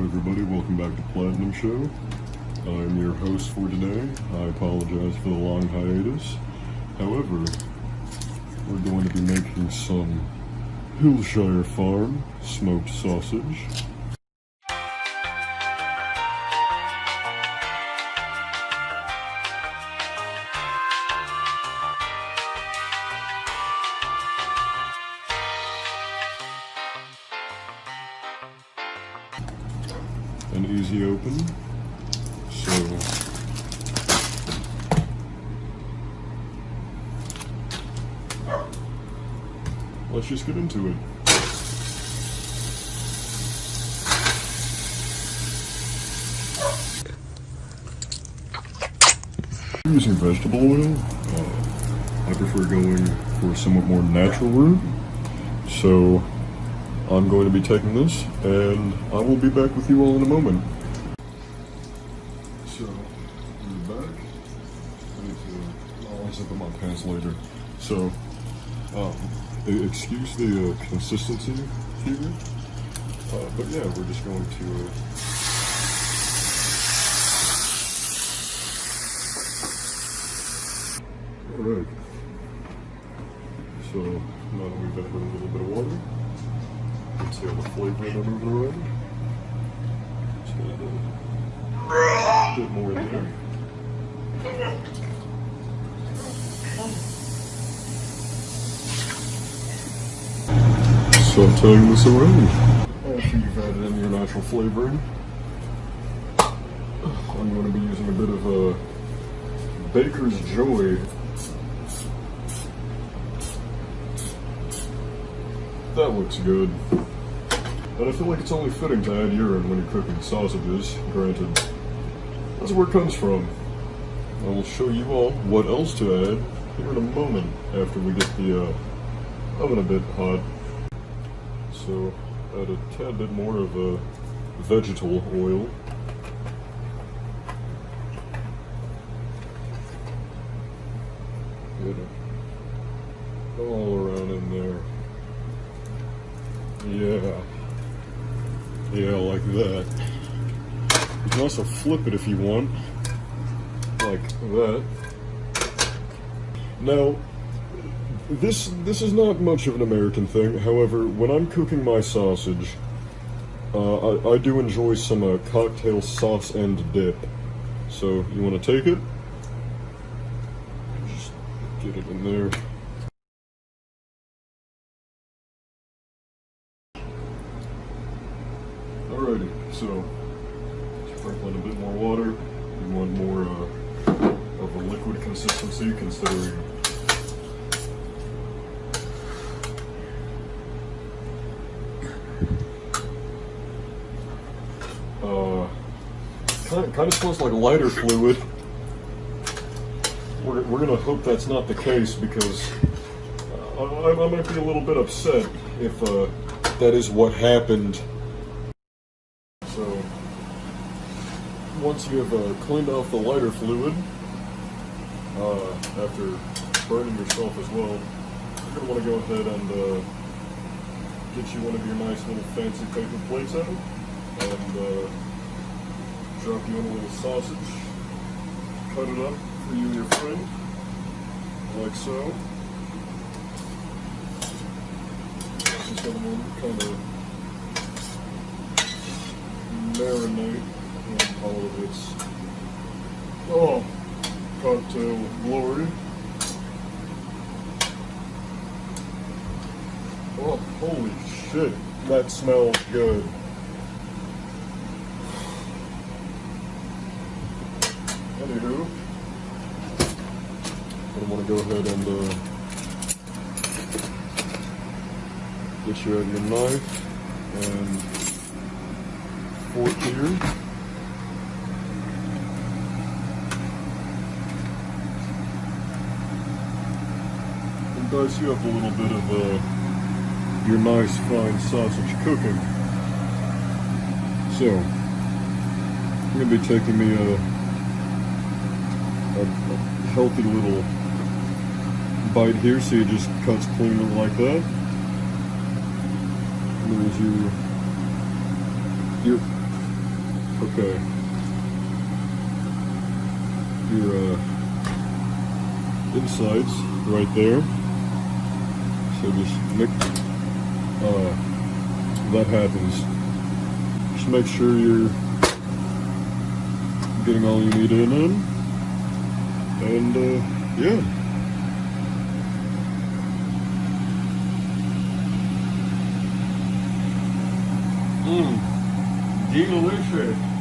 everybody, welcome back to Platinum Show. I'm your host for today. I apologize for the long hiatus. However, we're going to be making some Hillshire Farm smoked sausage. An easy open, so let's just get into it. Using vegetable oil, I prefer going for a somewhat more natural route, so I'm going to be taking this, and I will be back with you all in a moment. So, we're back. I'll zip in my pants later. So, excuse the consistency here, but yeah, we're just going to alright. So, now that we've added a little bit of water, you can see all the flavor in it moving around. Just add a bit more in there. Sauteing this around. After you've added in your natural flavoring, I'm going to be using a bit of a Baker's Joy. That looks good. And I feel like it's only fitting to add urine when you're cooking sausages. Granted, that's where it comes from. I will show you all what else to add here in a moment after we get the oven a bit hot. So, add a tad bit more of vegetable oil. Get it all around in there. Yeah, like that. You can also flip it if you want, like that. Now, this is not much of an American thing. However, when I'm cooking my sausage, I do enjoy some cocktail sauce and dip. So you want to take it, just get it in there. Alrighty, so sprinkle in a bit more water. You want more of a liquid consistency, considering kind of smells like lighter fluid. We're gonna hope that's not the case, because I might be a little bit upset if that is what happened. So, once you have cleaned off the lighter fluid, after burning yourself as well, you're going to want to go ahead and get you one of your nice little fancy paper plates out, and drop you in a little sausage, cut it up for you and your friend, like so. Just going to kind of marinate in all of its cocktail glory. Oh, holy shit, that smells good. Anywho, I want to go ahead and get you out your knife and fork here. And dice you up a little bit of your nice fine sausage cooking. So, I'm going to be taking me a healthy little bite here, so it just cuts cleanly like that. And there's your Okay. Your insides right there. So just make that happens. Just make sure you're getting all you need in, and yeah. Delicious.